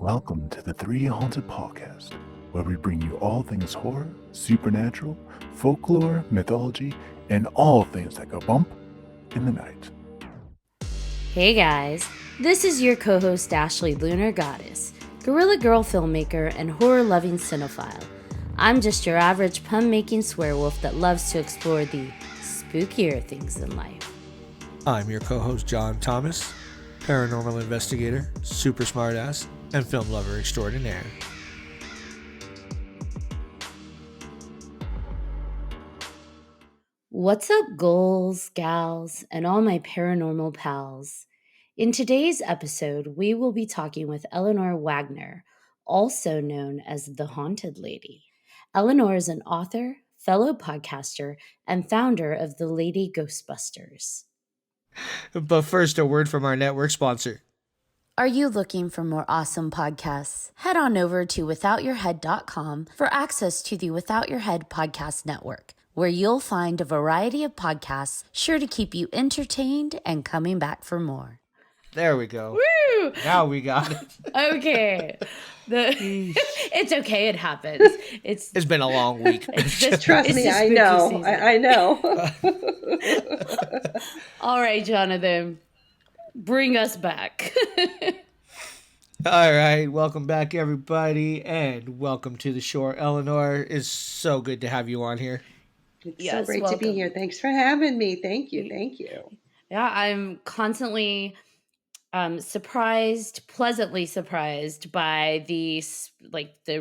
Welcome to the 3Haunted podcast, where we bring you all things horror, supernatural, folklore, mythology, and all things that go bump in the night. Hey guys, this is your co host Ashley Lunar Goddess, Gorilla Girl filmmaker and horror loving cinephile. I'm just your average pun making swearwolf that loves to explore the spookier things in life. I'm your co-host John Thomas, paranormal investigator, super smartass, and film lover extraordinaire. What's up, ghouls, gals, and all my paranormal pals? In today's episode, we will be talking with Eleanor Wagner, also known as the Haunted Lady. Eleanor is an author, fellow podcaster, and founder of the Lady Ghostbusters. But first, a word from our network sponsor. Are you looking for more awesome podcasts? Head on over to withoutyourhead.com for access to the Without Your Head podcast network, where you'll find a variety of podcasts sure to keep you entertained and coming back for more. There we go. Woo! Now we got it. Okay. It's okay. It happens. It's been a long week. Trust me, I know. I know. All right, Jonathan. Bring us back. All right. Welcome back, everybody. And welcome to the show. Eleanor, it's so good to have you on here. It's so great to be here. Thanks for having me. Thank you. Thank you. Yeah, I'm constantly pleasantly surprised by the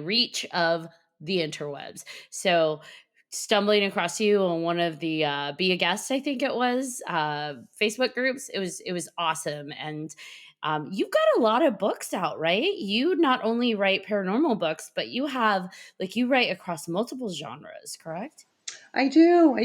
reach of the interwebs. So stumbling across you on one of the Be a Guest, I think it was, Facebook groups, it was awesome. And you've got a lot of books out, right? You not only write paranormal books, but you write across multiple genres, correct? I do.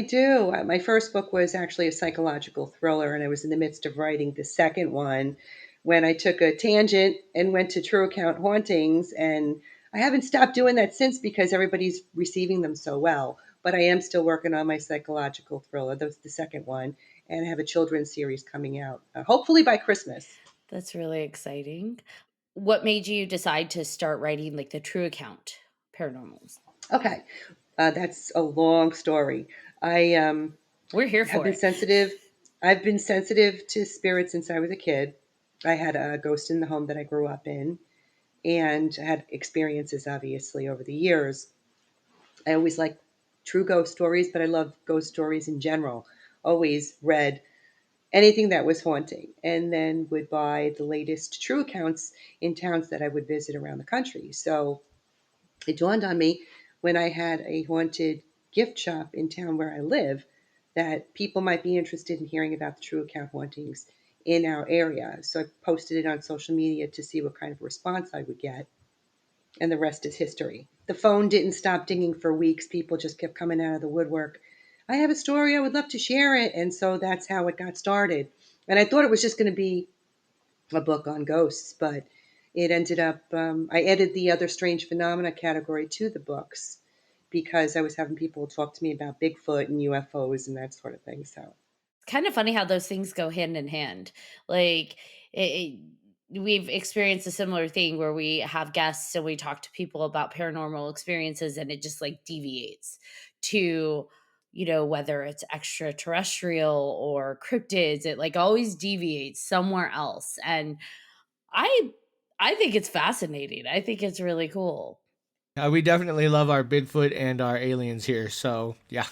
My first book was actually a psychological thriller, and I was in the midst of writing the second one when I took a tangent and went to True Account Hauntings, and I haven't stopped doing that since because everybody's receiving them so well. But I am still working on my psychological thriller. That's the second one, and I have a children's series coming out, hopefully by Christmas. That's really exciting. What made you decide to start writing like the True Account Paranormals? Okay, that's a long story. We're here for have been it. sensitive. I've been sensitive to spirits since I was a kid. I had a ghost in the home that I grew up in, and I had experiences, obviously, over the years. I always liked true ghost stories, but I love ghost stories in general. Always read anything that was haunting, and then would buy the latest true accounts in towns that I would visit around the country. So it dawned on me when I had a haunted gift shop in town where I live that people might be interested in hearing about the true account hauntings in our area. So I posted it on social media to see what kind of response I would get. And the rest is history. The phone didn't stop dinging for weeks. People just kept coming out of the woodwork. I have a story. I would love to share it. And so that's how it got started. And I thought it was just going to be a book on ghosts, but it ended up, I added the other strange phenomena category to the books because I was having people talk to me about Bigfoot and UFOs and that sort of thing. So it's kind of funny how those things go hand in hand. Like we've experienced a similar thing where we have guests and we talk to people about paranormal experiences and it just like deviates to, whether it's extraterrestrial or cryptids, it like always deviates somewhere else. And I I think it's fascinating. I think it's really cool. We definitely love our Bigfoot and our aliens here. So, yeah.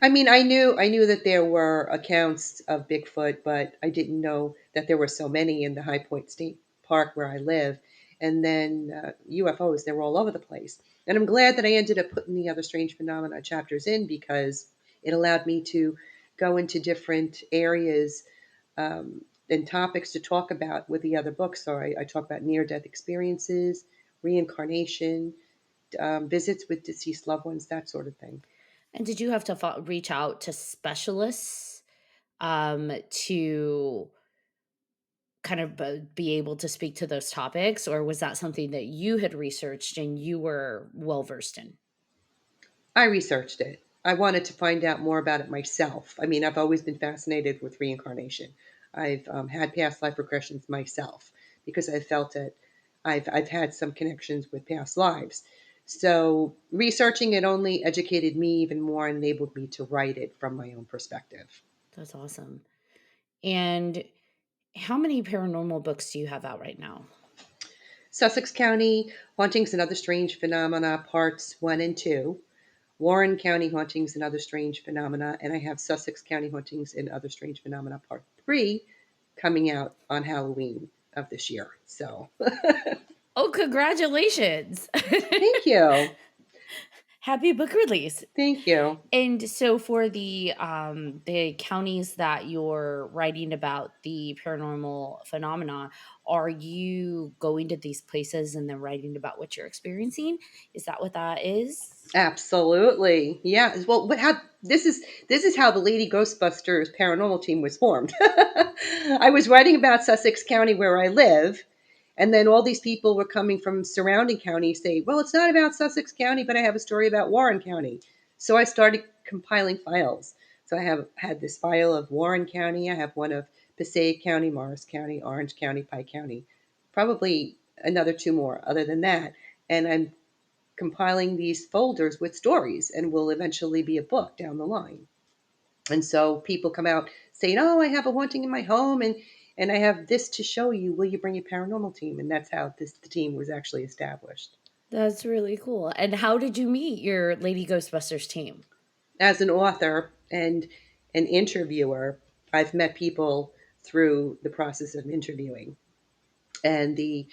I mean, I knew that there were accounts of Bigfoot, but I didn't know that there were so many in the High Point State Park where I live. And then UFOs, they were all over the place. And I'm glad that I ended up putting the other strange phenomena chapters in because it allowed me to go into different areas and topics to talk about with the other books. So I talk about near-death experiences, reincarnation, visits with deceased loved ones, that sort of thing. And did you have to reach out to specialists to kind of be able to speak to those topics, or was that something that you had researched and you were well versed in? I researched it. I wanted to find out more about it myself. I mean, I've always been fascinated with reincarnation. I've had past life regressions myself because I felt it. I've had some connections with past lives. So researching it only educated me even more and enabled me to write it from my own perspective. That's awesome. And how many paranormal books do you have out right now? Sussex County Hauntings and Other Strange Phenomena, Parts 1 and 2. Warren County Hauntings and Other Strange Phenomena. And I have Sussex County Hauntings and Other Strange Phenomena, Part 3, coming out on Halloween of this year. So Oh, congratulations. thank you. Happy book release. Thank you. And so for the counties that you're writing about the paranormal phenomena, are you going to these places and then writing about what you're experiencing? Is that what that is? Absolutely. Yeah. Well, this is how the Lady Ghostbusters Paranormal Team was formed. I was writing about Sussex County where I live, and then all these people were coming from surrounding counties say, "Well, it's not about Sussex County, but I have a story about Warren County." So I started compiling files. So I have had this file of Warren County. I have one of Passaic County, Morris County, Orange County, Pike County, probably another two more other than that. And I'm compiling these folders with stories and will eventually be a book down the line. And so people come out saying, "Oh, I have a haunting in my home and I have this to show you. Will you bring your paranormal team?" And that's how the team was actually established. That's really cool. And how did you meet your Lady Ghostbusters team? As an author and an interviewer, I've met people through the process of interviewing. And the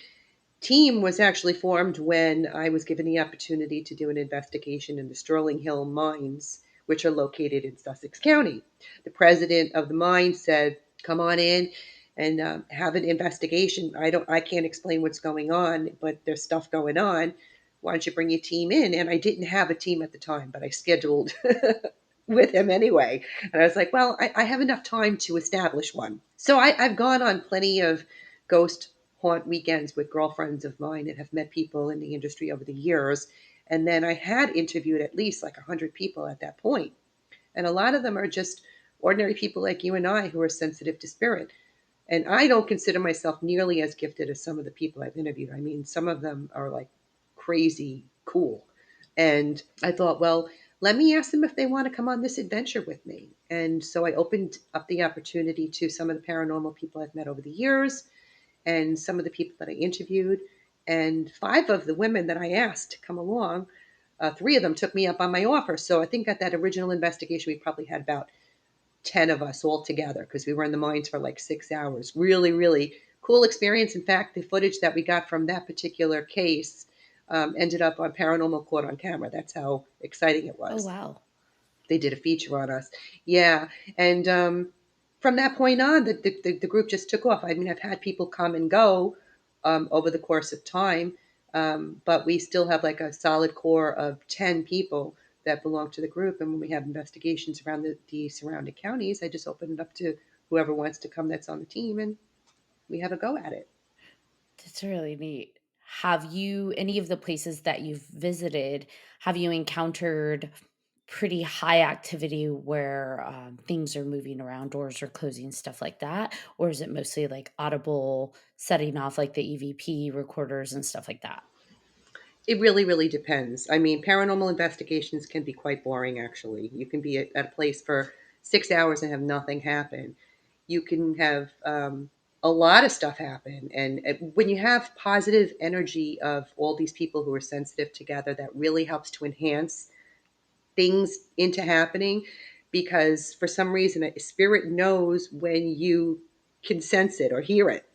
team was actually formed when I was given the opportunity to do an investigation in the Sterling Hill mines, which are located in Sussex County. The president of the mine said, "Come on in and have an investigation. I can't explain what's going on, but there's stuff going on. Why don't you bring your team in?" And I didn't have a team at the time, but I scheduled with him anyway. And I was like, "Well, I have enough time to establish one." So I've gone on plenty of ghost haunt weekends with girlfriends of mine and have met people in the industry over the years. And then I had interviewed at least like 100 people at that point. And a lot of them are just ordinary people like you and I who are sensitive to spirit. And I don't consider myself nearly as gifted as some of the people I've interviewed. I mean, some of them are like crazy cool. And I thought, well, let me ask them if they want to come on this adventure with me. And so I opened up the opportunity to some of the paranormal people I've met over the years and some of the people that I interviewed. And five of the women that I asked to come along, three of them took me up on my offer. So I think at that original investigation, we probably had about 10 of us all together because we were in the mines for like 6 hours. Really, really cool experience. In fact, the footage that we got from that particular case ended up on Paranormal Caught on Camera. That's how exciting it Oh, was. wow. They did a feature on us. Yeah. And from that point on, the group just took off. I mean, I've had people come and go over the course of time, but we still have like a solid core of 10 people that belong to the group. And when we have investigations around the surrounding counties, I just open it up to whoever wants to come that's on the team, and we have a go at it. That's really neat. Have you, any of the places that you've visited, have you encountered pretty high activity where things are moving around, doors are closing, stuff like that? Or is it mostly like audible setting off like the EVP recorders and stuff like that? It really, really depends. I mean, paranormal investigations can be quite boring, actually. You can be at a place for 6 hours and have nothing happen. You can have a lot of stuff happen. And when you have positive energy of all these people who are sensitive together, that really helps to enhance things into happening because for some reason, a spirit knows when you can sense it or hear it.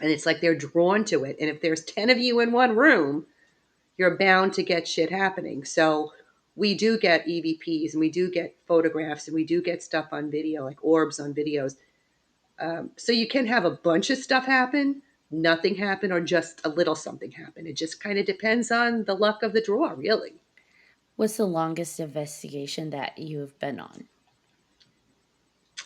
And it's like they're drawn to it. And if there's 10 of you in one room, you're bound to get shit happening. So we do get EVPs and we do get photographs and we do get stuff on video, like orbs on videos. So you can have a bunch of stuff happen, nothing happen, or just a little something happen. It just kind of depends on the luck of the draw, really. What's the longest investigation that you've been on?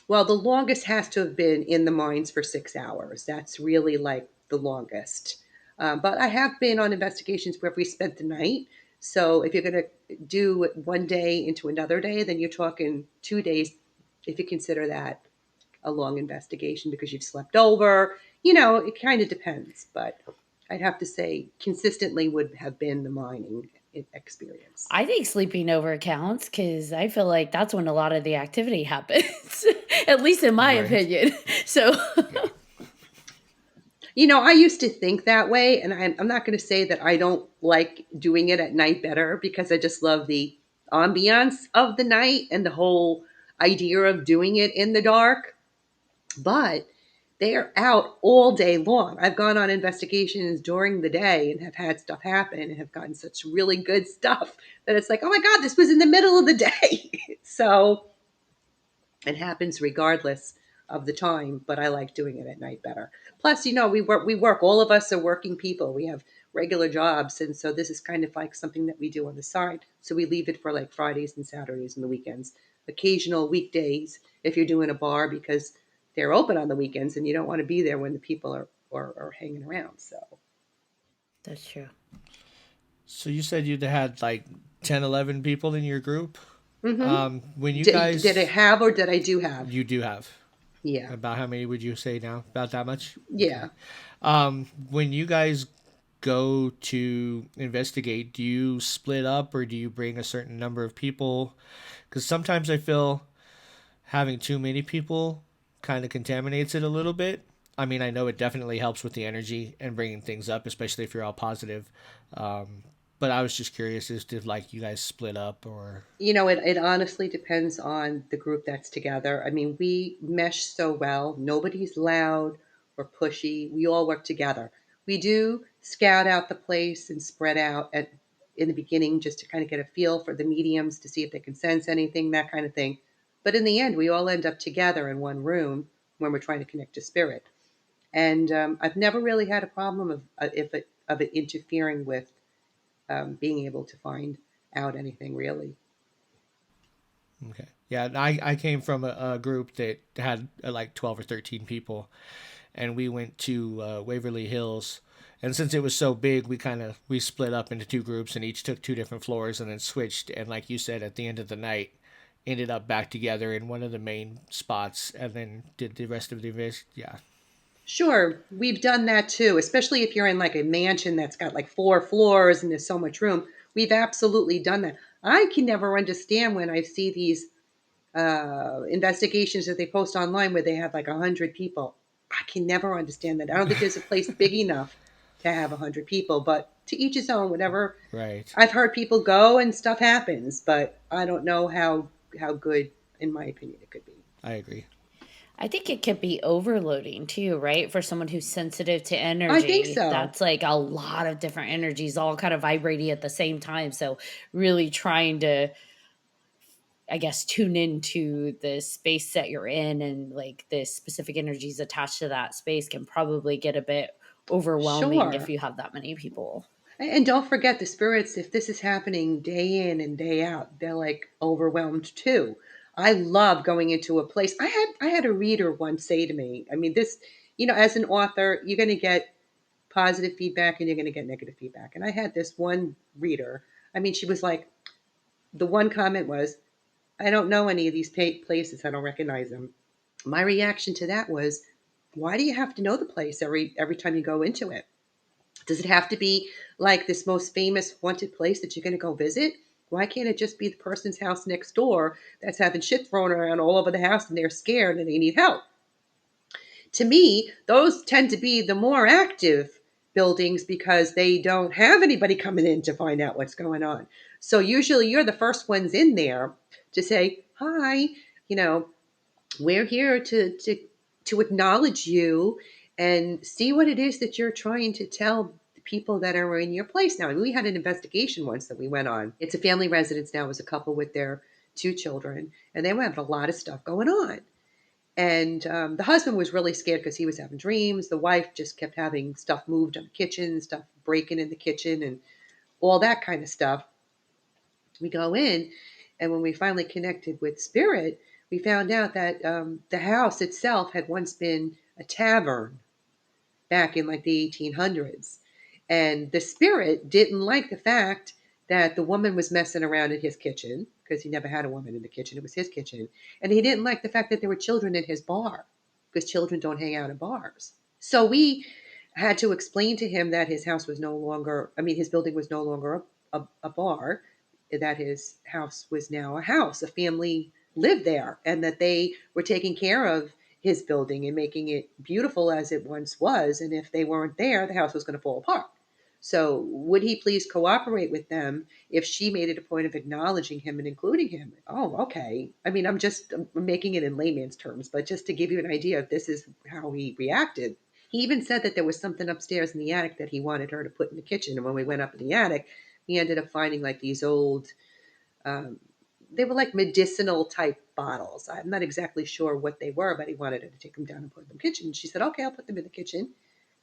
Well, the longest has to have been in the mines for 6 hours. That's really like the longest. But I have been on investigations where we spent the night. So if you're going to do one day into another day, then you're talking 2 days if you consider that a long investigation because you've slept over. You know, it kind of depends. But I'd have to say consistently would have been the mining experience. I think sleeping over counts because I feel like that's when a lot of the activity happens, at least in my Right. opinion. So, Yeah. I used to think that way, and I'm not going to say that I don't like doing it at night better, because I just love the ambiance of the night and the whole idea of doing it in the dark. But they are out all day long. I've gone on investigations during the day and have had stuff happen and have gotten such really good stuff that it's like, oh my God, this was in the middle of the day. So it happens regardless of the time, but I like doing it at night better. Plus, we work, all of us are working people. We have regular jobs. And so this is kind of like something that we do on the side. So we leave it for like Fridays and Saturdays and the weekends, occasional weekdays if you're doing a bar, because they're open on the weekends and you don't want to be there when the people are hanging around. So that's true. So you said you'd had like 10, 11 people in your group. mm-hmm. When you Did I guys, have, or did I do have? you do have. Yeah. About how many would you say now? About that much? Yeah. When you guys go to investigate, do you split up or do you bring a certain number of people? Because sometimes I feel having too many people kind of contaminates it a little bit. I mean, I know it definitely helps with the energy and bringing things up, especially if you're all positive. But I was just curious as to like you guys split up or. It honestly depends on the group that's together. I mean, we mesh so well. Nobody's loud or pushy. We all work together. We do scout out the place and spread out in the beginning, just to kind of get a feel for the mediums, to see if they can sense anything, that kind of thing. But in the end, we all end up together in one room when we're trying to connect to spirit. And I've never really had a problem of it interfering with being able to find out anything, really. Okay. Yeah, I came from a group that had like 12 or 13 people, and we went to Waverly Hills. And since it was so big, we split up into two groups and each took two different floors and then switched. And like you said, at the end of the night, ended up back together in one of the main spots and then did the rest of the event. Yeah. Sure, we've done that too, especially if you're in like a mansion that's got like 4 floors and there's so much room. We've absolutely done that. I can never understand when I see these investigations that they post online where they have like 100 people. I can never understand that. I don't think there's a place big enough to have 100 people, but to each his own. Whatever. Right. I've heard people go and stuff happens, but I don't know how good, in my opinion, it could be. I agree. I think it could be overloading too, right? For someone who's sensitive to I think energy, so. that's like a lot of different energies all kind of vibrating at the same time. So, really trying to, I guess, tune into the space that you're in and like the specific energies attached to that space can probably get a bit overwhelming if Sure. you have that many people. And don't forget the spirits, if this is happening day in and day out, they're like overwhelmed too. I love going into a place. I had a reader once say to me, I mean, this, as an author, you're going to get positive feedback and you're going to get negative feedback. And I had this one reader. I mean, she was like, the one comment was, I don't know any of these places. I don't recognize them. My reaction to that was, why do you have to know the place every time you go into it? Does it have to be like this most famous haunted place that you're going to go visit? Why can't it just be the person's house next door that's having shit thrown around all over the house and they're scared and they need help? To me, those tend to be the more active buildings because they don't have anybody coming in to find out what's going on. So usually you're the first ones in there to say, hi, you know, we're here to acknowledge you and see what it is that you're trying to tell the people that are in your place now. And we had an investigation once that we went on. It's a family residence now. It was a couple with their 2 children, and they were having a lot of stuff going on. And the husband was really scared because he was having dreams. The wife just kept having stuff moved on the kitchen, stuff breaking in the kitchen, and all that kind of stuff. We go in, and when we finally connected with spirit, we found out that the house itself had once been a tavern back in like the 1800s. And the spirit didn't like the fact that the woman was messing around in his kitchen, because he never had a woman in the kitchen. It was his kitchen. And he didn't like the fact that there were children in his bar, because children don't hang out in bars. So we had to explain to him that his house was no longer, I mean, his building was no longer a bar, that his house was now a house. A family lived there, and that they were taking care of his building and making it beautiful as it once was. And if they weren't there, the house was going to fall apart. So, would he please cooperate with them if she made it a point of acknowledging him and including him? Oh, okay. I mean, I'm making it in layman's terms, but just to give you an idea of this is how he reacted. He even said that there was something upstairs in the attic that he wanted her to put in the kitchen. And when we went up in the attic, he ended up finding like these old, um, they were like medicinal type bottles. I'm not exactly sure what they were, but he wanted her to take them down and put them in the kitchen. And she said, okay, I'll put them in the kitchen.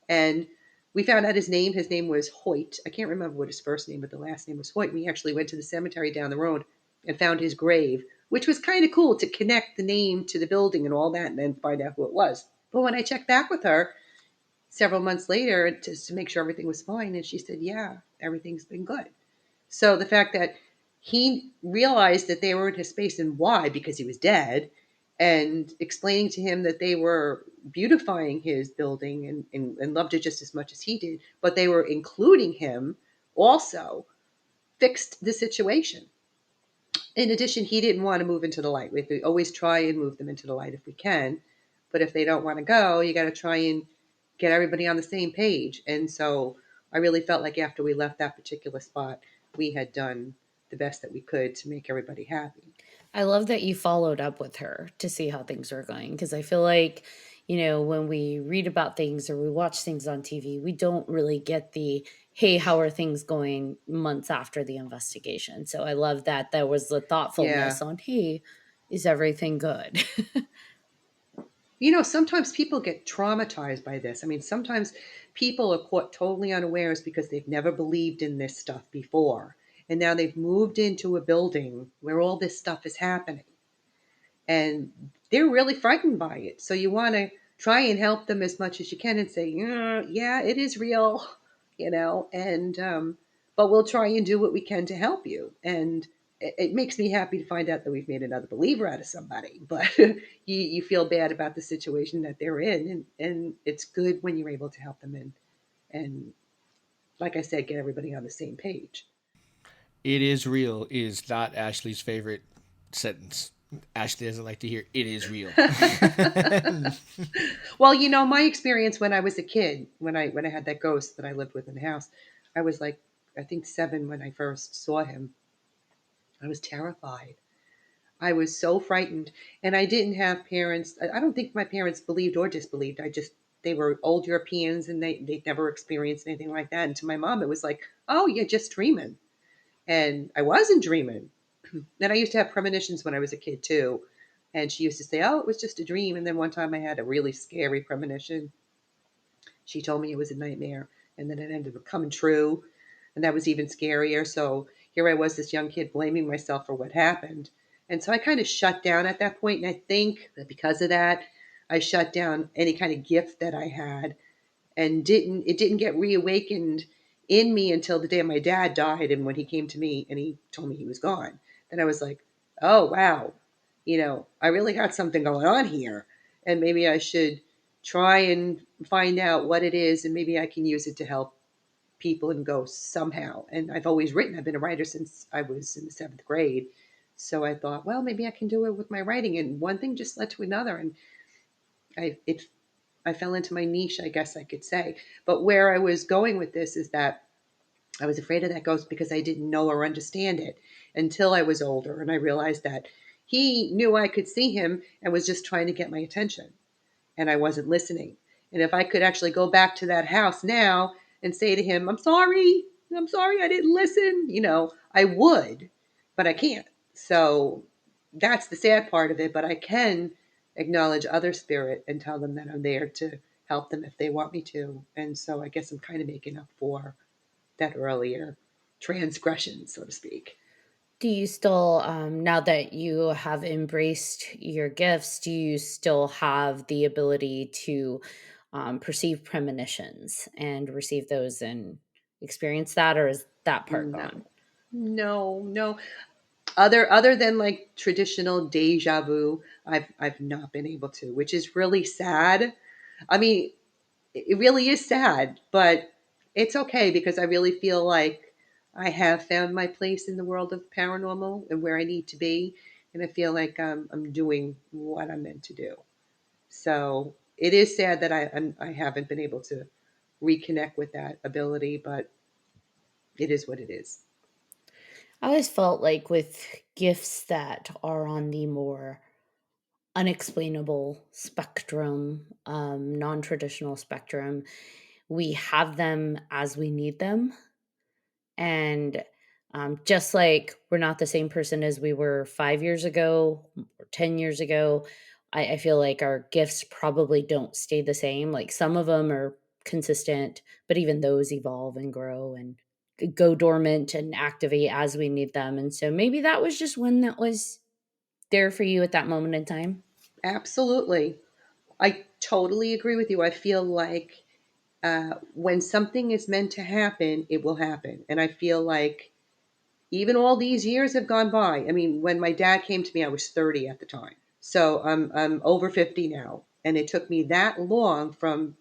And we found out his name. His name was Hoyt. I can't remember what his first name, but the last name was Hoyt. We actually went to the cemetery down the road and found his grave, which was kind of cool to connect the name to the building and all that and then find out who it was. But when I checked back with her, several months later just to make sure everything was fine. And she said, yeah, everything's been good. So the fact that he realized that they were in his space and why, because he was dead, and explaining to him that they were beautifying his building and loved it just as much as he did, but they were including him also, fixed the situation. In addition, he didn't want to move into the light. We always try and move them into the light if we can. But if they don't want to go, you got to try and get everybody on the same page. And so I really felt like after we left that particular spot, we had done the best that we could to make everybody happy. I love that you followed up with her to see how things were going because I feel like, when we read about things or we watch things on TV, we don't really get the, hey, how are things going months after the investigation. So I love that there was the Yeah. thoughtfulness on, hey, is everything good? Sometimes people get traumatized by this. I mean, sometimes people are caught totally unawares because they've never believed in this stuff before. And now they've moved into a building where all this stuff is happening. And they're really frightened by it. So you want to try and help them as much as you can and say, yeah, it is real, and but we'll try and do what we can to help you. And it makes me happy to find out that we've made another believer out of somebody. But you feel bad about the situation that they're in, and it's good when you're able to help them and like I said, get everybody on the same page. It is real is not Ashley's favorite sentence. Ashley doesn't like to hear it is real. Well, my experience when I was a kid, when I had that ghost that I lived with in the house, I was like, I think 7 when I first saw him. I was terrified. I was so frightened, and I didn't have parents. I don't think my parents believed or disbelieved. They were old Europeans, and they'd never experienced anything like that. And to my mom, it was like, oh, you're just dreaming, and I wasn't dreaming. Then I used to have premonitions when I was a kid too. And she used to say, oh, it was just a dream. And then one time I had a really scary premonition. She told me it was a nightmare. And then it ended up coming true. And that was even scarier. So here I was, this young kid, blaming myself for what happened. And so I kind of shut down at that point. And I think that because of that, I shut down any kind of gift that I had and didn't get reawakened in me until the day my dad died. And when he came to me and he told me he was gone, then I was like, oh wow, I really got something going on here, and maybe I should try and find out what it is, and maybe I can use it to help people and ghosts somehow. And I've been a writer since I was in the 7th grade. So I thought, well, maybe I can do it with my writing. And one thing just led to another. And it I fell into my niche, I guess I could say. But where I was going with this is that I was afraid of that ghost because I didn't know or understand it until I was older. And I realized that he knew I could see him and was just trying to get my attention. And I wasn't listening. And if I could actually go back to that house now and say to him, I'm sorry, I didn't listen, I would, but I can't. So that's the sad part of it. But I can acknowledge other spirit and tell them that I'm there to help them if they want me to. And so I guess I'm kind of making up for that earlier transgression, so to speak. Do you still, now that you have embraced your gifts, do you still have the ability to perceive premonitions and receive those and experience that, or is that part No, gone? no. Other than like traditional deja vu, I've not been able to, which is really sad. I mean, it really is sad, but it's okay because I really feel like I have found my place in the world of paranormal and where I need to be. And I feel like I'm doing what I'm meant to do. So it is sad that I haven't been able to reconnect with that ability, but it is what it is. I always felt like with gifts that are on the more unexplainable spectrum, non-traditional spectrum, we have them as we need them. And just like we're not the same person as we were 5 years ago or 10 years ago, I feel like our gifts probably don't stay the same. Like some of them are consistent, but even those evolve and grow and go dormant and activate as we need them. And so maybe that was just one that was there for you at that moment in time. Absolutely. I totally agree with you. I feel like when something is meant to happen, it will happen. And I feel like even all these years have gone by. I mean, when my dad came to me, I was 30 at the time. So I'm over 50 now. And it took me that long from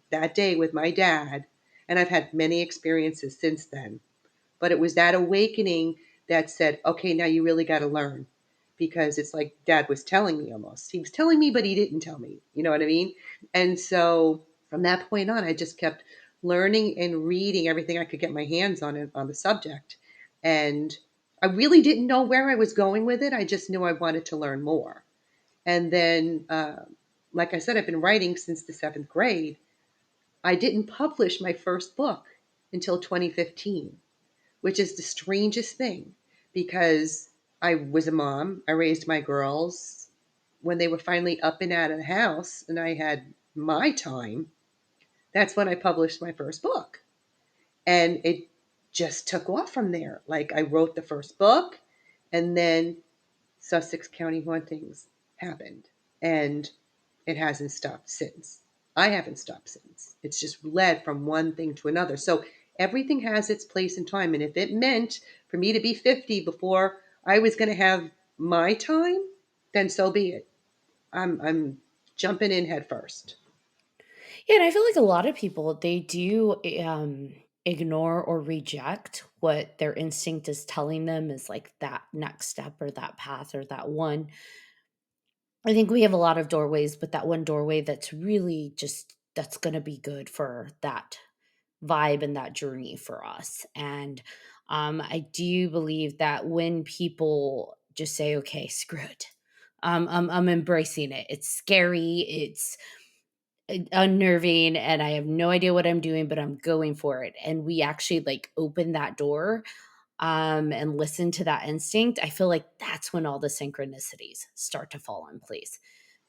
that day with my dad. And I've had many experiences since then. But it was that awakening that said, okay, now you really got to learn. Because it's like dad was telling me almost. He was telling me, but he didn't tell me. You know what I mean? And so from that point on, I just kept learning and reading everything I could get my hands on it, on the subject. And I really didn't know where I was going with it. I just knew I wanted to learn more. And then, like I said, I've been writing since the seventh grade. I didn't publish my first book until 2015, which is the strangest thing because I was a mom. I raised my girls when they were finally up and out of the house and I had my time. That's when I published my first book. And it just took off from there. Like I wrote the first book and then Sussex County Hauntings happened. And it hasn't stopped since. I haven't stopped since. It's just led from one thing to another. So everything has its place and time. And if it meant for me to be 50 before I was going to have my time, then so be it. I'm jumping in head first. Yeah, and I feel like a lot of people they do ignore or reject what their instinct is telling them is like that next step or that path or that one. I think we have a lot of doorways, but that one doorway that's really just that's going to be good for that vibe and that journey for us. And I do believe that when people just say, "Okay, screw it," I'm embracing it. It's scary. It's unnerving and I have no idea what I'm doing, but I'm going for it. And we actually like open that door and listen to that instinct. I feel like that's when all the synchronicities start to fall in place.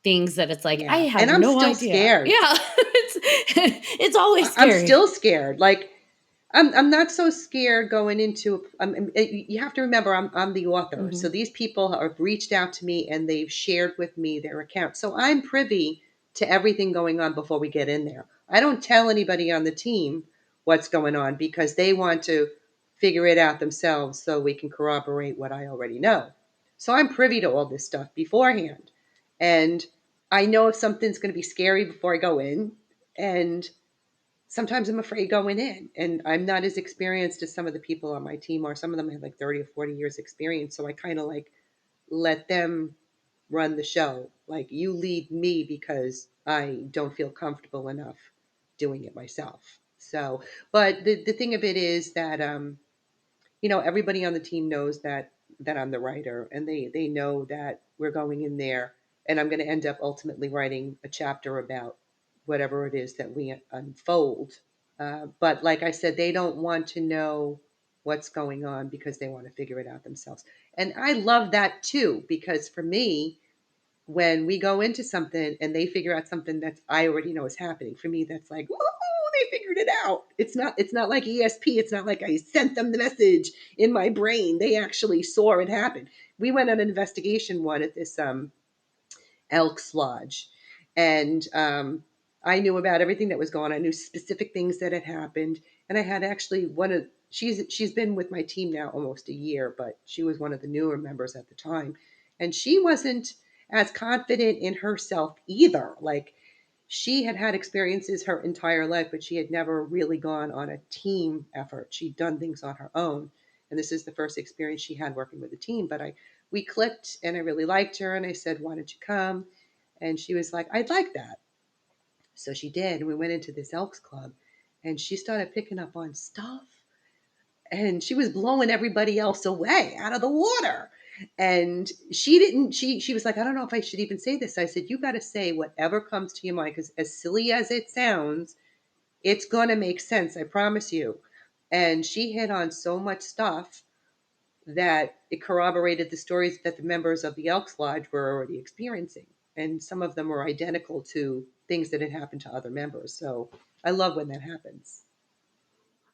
Things that it's like, I Yeah. have And I'm no still idea. scared. Yeah. It's always I'm scary. still scared. Like I'm not so scared going into. You have to remember, I'm the author, so Mhm. these people have reached out to me and they've shared with me their account, so I'm privy to everything going on before we get in there. I don't tell anybody on the team what's going on because they want to figure it out themselves, so we can corroborate what I already know. So I'm privy to all this stuff beforehand, and I know if something's going to be scary before I go in, and sometimes I'm afraid going in and I'm not as experienced as some of the people on my team or some of them have like 30 or 40 years experience. So I kind of like let them run the show. Like you lead me because I don't feel comfortable enough doing it myself. So, but the thing of it is that, everybody on the team knows that I'm the writer and they know that we're going in there and I'm going to end up ultimately writing a chapter about whatever it is that we unfold. But like I said, they don't want to know what's going on because they want to figure it out themselves. And I love that too, because for me, when we go into something and they figure out something that I already know is happening, for me, that's like, whoa, they figured it out. It's not like ESP. It's not like I sent them the message in my brain. They actually saw it happen. We went on an investigation one at this Elks Lodge. And I knew about everything that was going on. I knew specific things that had happened. And I had actually she's been with my team now almost a year, but she was one of the newer members at the time. And she wasn't as confident in herself either. Like she had had experiences her entire life, but she had never really gone on a team effort. She'd done things on her own. And this is the first experience she had working with a team. But we clicked and I really liked her. And I said, why don't you come? And she was like, I'd like that. So she did. And we went into this Elks Club and she started picking up on stuff. And she was blowing everybody else away out of the water. And she was like, I don't know if I should even say this. I said, you got to say whatever comes to your mind, because as silly as it sounds, it's going to make sense. I promise you. And she hit on so much stuff that it corroborated the stories that the members of the Elks Lodge were already experiencing. And some of them were identical to things that had happened to other members. So I love when that happens.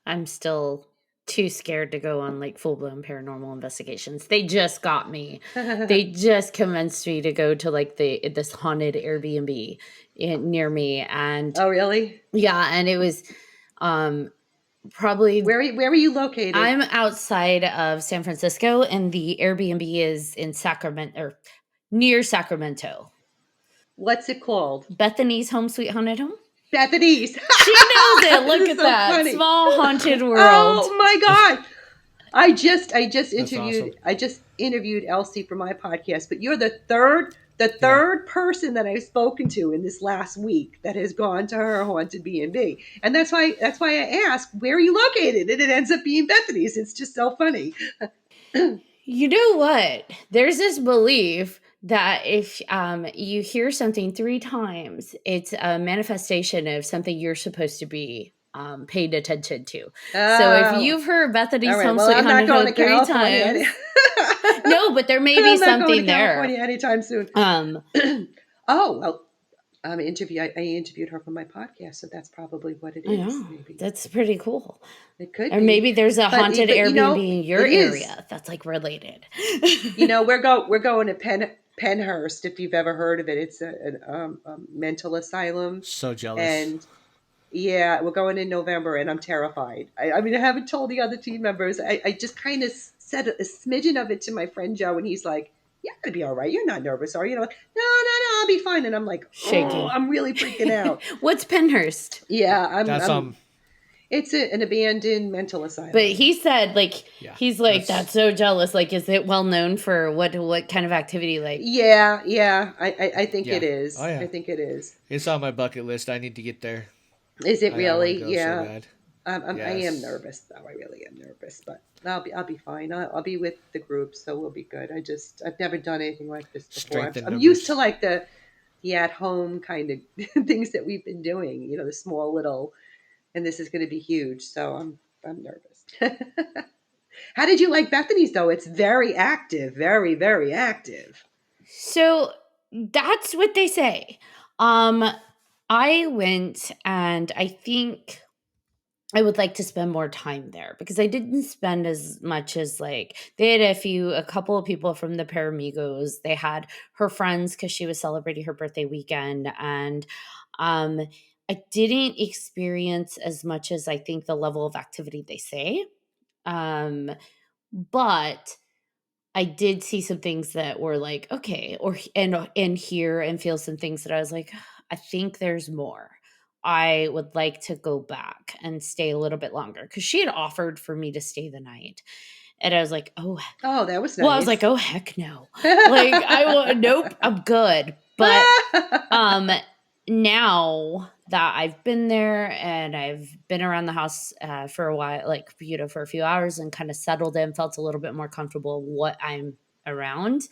I'm still too scared to go on like full blown paranormal investigations. They just got me. They just convinced me to go to like this haunted Airbnb near me, and Oh, really? yeah, and it was probably Where were you located? I'm outside of San Francisco, and the Airbnb is in Sacramento, or near Sacramento. What's it called? Bethany's Home Sweet Haunted Home. Bethany's. She knows it. Look at so that funny. small haunted world. Oh my God. I just interviewed awesome. I just interviewed Elsie for my podcast, but you're the third person that I've spoken to in this last week that has gone to her haunted B&B. And that's why I asked, where are you located? And it ends up being Bethany's. It's just so funny. You know what? There's this belief that if you hear something 3 times, it's a manifestation of something you're supposed to be paid attention to. So if you've heard Bethany's all right, Home well, Sweet I'm not Haunted going Home to 3 California. times. No, but there may be I'm not going something to there. California anytime soon. Oh, well, I interviewed her for my podcast, so that's probably what it is. Yeah, Maybe that's pretty cool. it could Or be. maybe there's a haunted But, Airbnb in your it is. area that's like related. We're going to Penhurst, if you've ever heard of it. It's a mental asylum. So jealous. And yeah, we're going in November, and I'm terrified. I mean, I haven't told the other team members. I just kind of said a smidgen of it to my friend Joe, and he's like, "You're gonna be all right. You're not nervous, are you?" No, I'll be fine. And I'm like, Shaking. Oh, I'm really freaking out. What's Penhurst? Yeah, That's it's an abandoned mental asylum. But he said, he's like, that's that's so jealous. Like, is it well known for what kind of activity? Like, yeah, I think it is. Oh, yeah. I think it is. It's on my bucket list. I need to get there. Is it I really? wanna go so bad. I am Yes. nervous, though. I really am nervous, but I'll be fine. I'll be with the group, so we'll be good. I've never done anything like this before. Strength in I'm numbers. used to like the at home kind of things that we've been doing. The small little, and this is going to be huge. So I'm nervous. How did you like Bethany's though? It's very active, very very active. so that's what they say. I went, and I think I would like to spend more time there because I didn't spend as much as they had a couple of people from the Paramigos. They had her friends because she was celebrating her birthday weekend. And I didn't experience as much as I think the level of activity they say. But I did see some things that were like, okay, and hear and feel some things that I was like, I think there's more. I would like to go back and stay a little bit longer because she had offered for me to stay the night. And I was like, oh, that was nice. Well, I was like, oh, heck no. Nope, I'm good. But now that I've been there and I've been around the house for a while, for a few hours and kind of settled in, felt a little bit more comfortable what I'm around.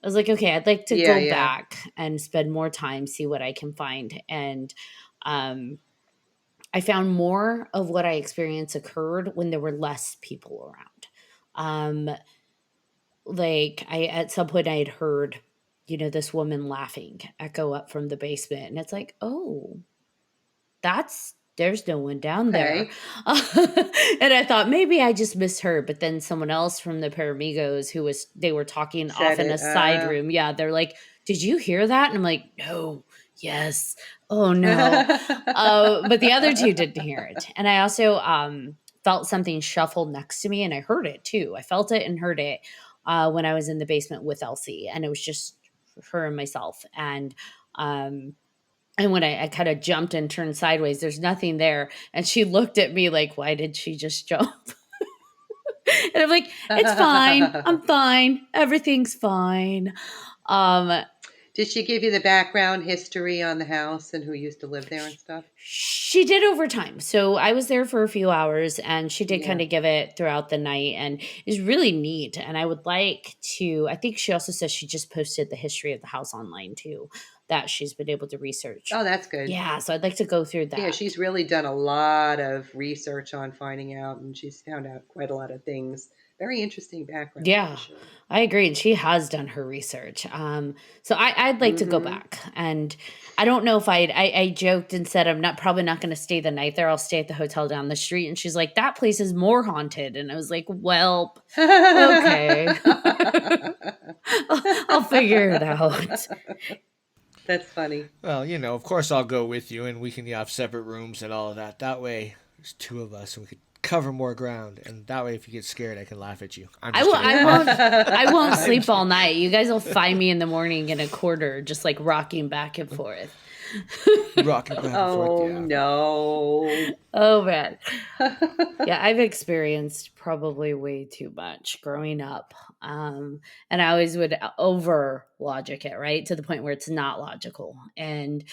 I was like, okay, I'd like to go back and spend more time, see what I can find. And I found more of what I experienced occurred when there were less people around. At some point I had heard, this woman laughing echo up from the basement, and it's like, oh, there's no one down there. And I thought maybe I just misheard, but then someone else from the Paramigos they were talking off in a side room. Yeah. They're like, did you hear that? And I'm like, no, yes. Oh no. But the other two didn't hear it. And I also felt something shuffle next to me, and I heard it too. I felt it and heard it when I was in the basement with Elsie, and it was just her and myself. And And when I kind of jumped and turned sideways, there's nothing there. And she looked at me like, why did she just jump? And I'm like, it's fine. I'm fine. Everything's fine. Um, Did she give you the background history on the house and who used to live there and stuff? She did over time. So I was there for a few hours and she did Yeah. kind of give it throughout the night, and it's really neat. And I would like to, I think she also says she just posted the history of the house online too, that she's been able to research. Oh, that's good. Yeah. So I'd like to go through that. Yeah, she's really done a lot of research on finding out, and she's found out quite a lot of things. Very interesting background. Yeah, for sure. I agree. And she has done her research. So I'd like to go back. And I don't know if I joked and said, I'm probably not going to stay the night there. I'll stay at the hotel down the street. And she's like, that place is more haunted. And I was like, well, okay. I'll figure it out. That's funny. Well, of course I'll go with you, and we can have separate rooms and all of that. That way, there's two of us, and we could cover more ground. And that way, if you get scared, I can laugh at you. I won't sleep all night. You guys will find me in the morning in a quarter, just like rocking back and forth. Rocking back and forth. Yeah. No. Oh man. Yeah, I've experienced probably way too much growing up. And I always would over logic it, right? To the point where it's not logical. And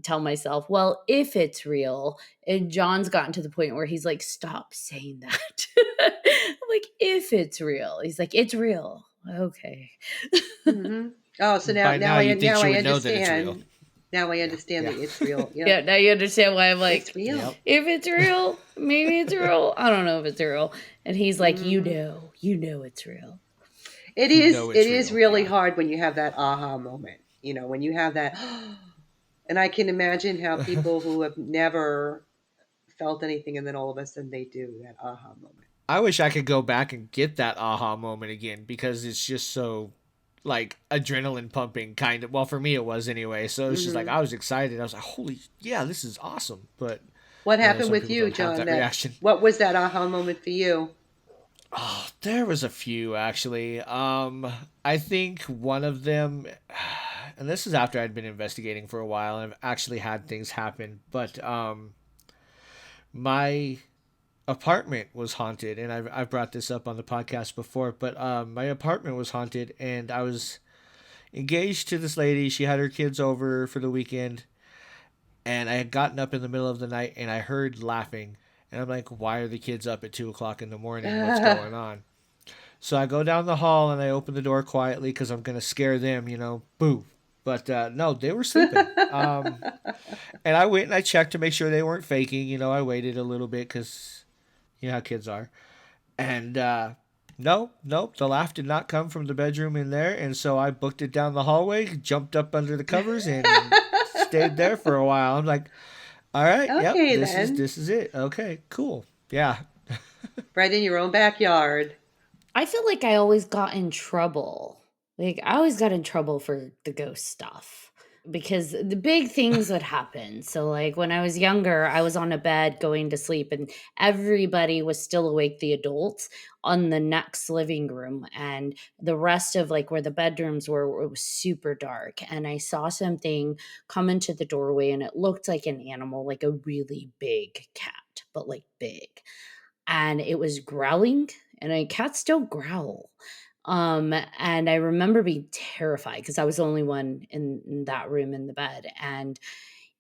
tell myself, well, if it's real, and John's gotten to the point where he's like, stop saying that. I'm like, if it's real. He's like, it's real. Okay. Mm-hmm. Oh, so now I understand. Now I understand that it's real. Yep. Yeah, now you understand why I'm like, it's real. Yep. if it's real, maybe it's real. I don't know if it's real. And he's like, you know it's real. It is really hard when you have that aha moment. When you have that, and I can imagine how people who have never felt anything and then all of a sudden they do that aha moment. I wish I could go back and get that aha moment again, because it's just so like adrenaline pumping kind of. Well, for me it was anyway. So it was just like, I was excited. I was like, holy yeah, this is awesome. But what happened with you, John? What was that aha moment for you? Oh, there was a few actually. I think one of them, and this is after I'd been investigating for a while and I've actually had things happen, but my apartment was haunted, and I've brought this up on the podcast before, but my apartment was haunted, and I was engaged to this lady. She had her kids over for the weekend, and I had gotten up in the middle of the night and I heard laughing, and I'm like, why are the kids up at 2:00 in the morning? What's going on? So I go down the hall and I open the door quietly because I'm going to scare them, boo. But no, they were sleeping. And I went and I checked to make sure they weren't faking. I waited a little bit because you know how kids are. And nope, the laugh did not come from the bedroom in there. And so I booked it down the hallway, jumped up under the covers, and stayed there for a while. I'm like, all right, okay, yep, this is it. Okay, cool. Yeah. Right in your own backyard. I feel like I always got in trouble. Like, I always got in trouble for the ghost stuff because the big things would happen. So, like, when I was younger, I was on a bed going to sleep, and everybody was still awake, the adults, on the next living room. And the rest of, like, where the bedrooms were, it was super dark. And I saw something come into the doorway, and it looked like an animal, like a really big cat, but, like, big. And it was growling, and cats don't growl. And I remember being terrified because I was the only one in that room in the bed, and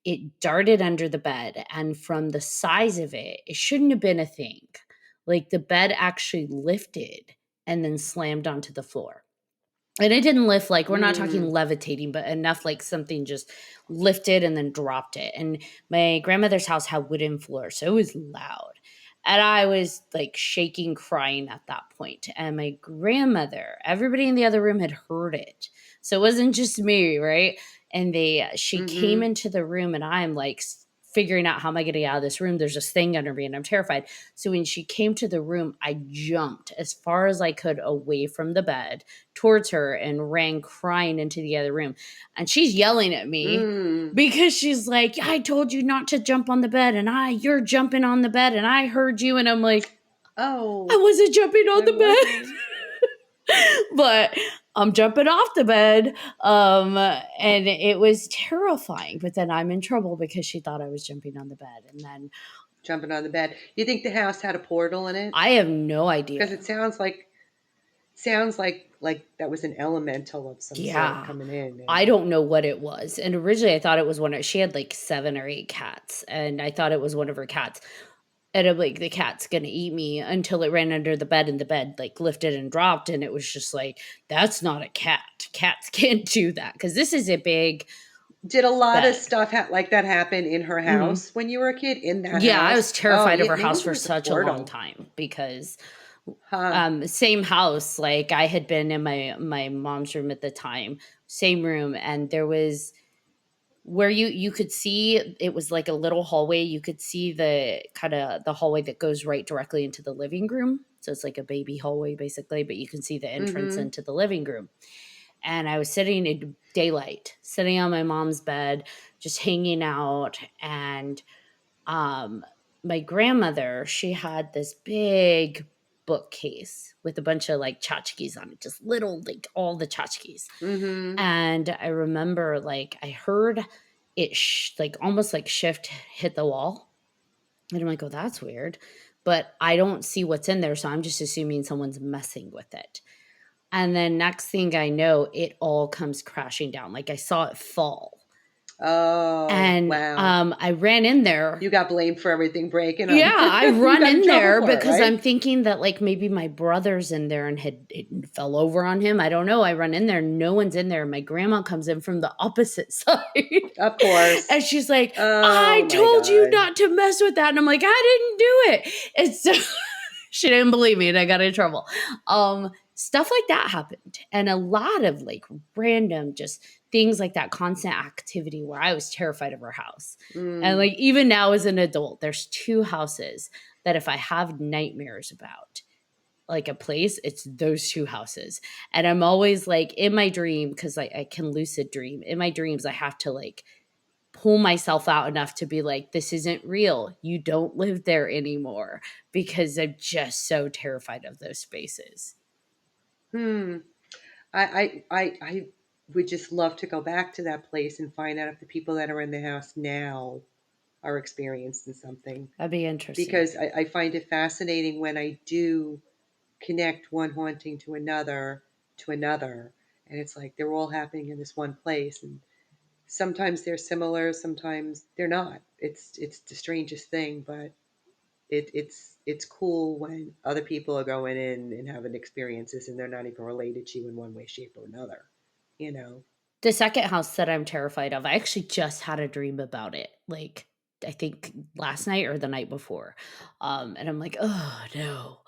it darted under the bed. And from the size of it, it shouldn't have been a thing. Like, the bed actually lifted and then slammed onto the floor. And it didn't lift, like, we're not talking levitating, but enough like something just lifted and then dropped it. And my grandmother's house had wooden floors, so it was loud. And I was like shaking, crying at that point. And my grandmother, everybody in the other room had heard it. So it wasn't just me, right? And she came into the room, and I'm like figuring out, how am I getting out of this room? There's this thing under me and I'm terrified. So when she came to the room, I jumped as far as I could away from the bed towards her and ran crying into the other room. And she's yelling at me because she's like, I told you not to jump on the bed, and you're jumping on the bed, and I heard you. And I'm like, oh, I wasn't jumping on the bed. But I'm jumping off the bed. And it was terrifying. But then I'm in trouble because she thought I was jumping on the bed. And then Jumping on the bed. You think the house had a portal in it? I have no Because idea. it sounds like that was an elemental of some sort Yeah. coming in. I don't know what it was. And originally I thought it was she had like 7 or 8 cats. And I thought it was one of her cats. And I'm like, the cat's gonna eat me, until it ran under the bed and the bed like lifted and dropped. And it was just like, that's not a cat. Cats can't do that. Because this is a big Did a lot of bed. stuff like that happen in her house when you were a kid? In that Yeah, house? I was terrified of yeah, her maybe house there for was a such a long portal. time because Huh. same house, like I had been in my mom's room at the time, same room, and there was where you could see, it was like a little hallway. You could see the kind of the hallway that goes right directly into the living room. So it's like a baby hallway basically, but you can see the entrance Mm-hmm. into the living room. And I was sitting in daylight, sitting on my mom's bed, just hanging out. And my grandmother, she had this big bookcase with a bunch of like tchotchkes on it, just little, like all the tchotchkes. Mm-hmm. And I remember like I heard it like almost like shift hit the wall. And I'm like, oh, that's weird. But I don't see what's in there. So I'm just assuming someone's messing with it. And then next thing I know, it all comes crashing down. Like I saw it fall. Oh, And wow. I ran in there. You got blamed for everything breaking. Yeah, I You run got in trouble there for it, because right? I'm thinking that like maybe my brother's in there and it fell over on him. I don't know. I run in there, no one's in there. My grandma comes in from the opposite side. Of course. And she's like, Oh I my told you God. not to mess with that. And I'm like, I didn't do it. And so she didn't believe me and I got in trouble. Stuff like that happened. And a lot of like random just things like that, constant activity where I was terrified of her house. And like even now as an adult, there's 2 houses that if I have nightmares about, like a place, it's those 2 houses. And I'm always like in my dream, because I can lucid dream. In my dreams, I have to like pull myself out enough to be like, this isn't real. You don't live there anymore, because I'm just so terrified of those spaces. Hmm. I would just love to go back to that place and find out if the people that are in the house now are experiencing something. That'd be interesting. Because I find it fascinating when I do connect one haunting to another, and it's like they're all happening in this one place, and sometimes they're similar, sometimes they're not. It's the strangest thing, but it's cool when other people are going in and having experiences and they're not even related to you in one way, shape, or another. You know. The second house that I'm terrified of, I actually just had a dream about it. Like, I think last night or the night before. And I'm like, oh no,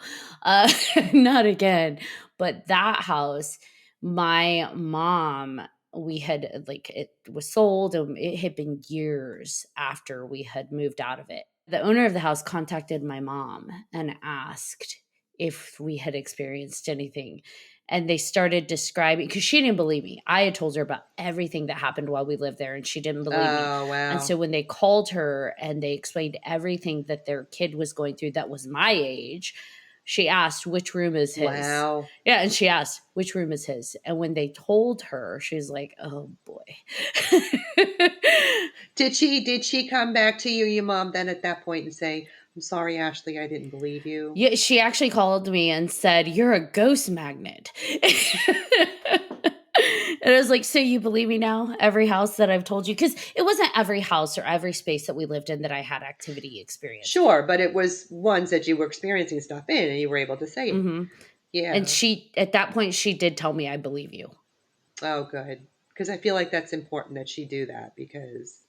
not again. But that house, my mom, we had like, it was sold and it had been years after we had moved out of it. The owner of the house contacted my mom and asked if we had experienced anything. And they started describing, because she didn't believe me. I had told her about everything that happened while we lived there and she didn't believe me. Oh wow. And so when they called her and they explained everything that their kid was going through that was my age, she asked, which room is his? Wow. Yeah, and she asked, which room is his? And when they told her, she's like, oh boy. Did she come back to you, your mom, then at that point and say, I'm sorry, Ashley, I didn't believe you? Yeah, she actually called me and said, you're a ghost magnet. And I was like, so you believe me now? Every house that I've told you? Because it wasn't every house or every space that we lived in that I had activity experience. Sure, but it was ones that you were experiencing stuff in and you were able to say it. Mm-hmm. Yeah. And she, at that point, she did tell me, I believe you. Oh, good. Because I feel like that's important that she do that, because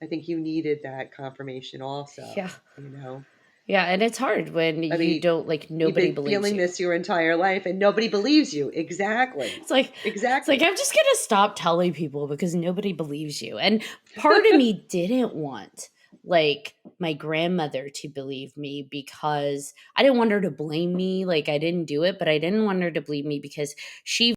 I think you needed that confirmation also. Yeah. You know? Yeah, and it's hard when you don't, like, nobody you've been believes feeling you. this your entire life and nobody believes you. Exactly. It's like, Exactly. I'm just going to stop telling people because nobody believes you. And part of me didn't want, like, my grandmother to believe me because I didn't want her to blame me. Like, I didn't do it, but I didn't want her to believe me because she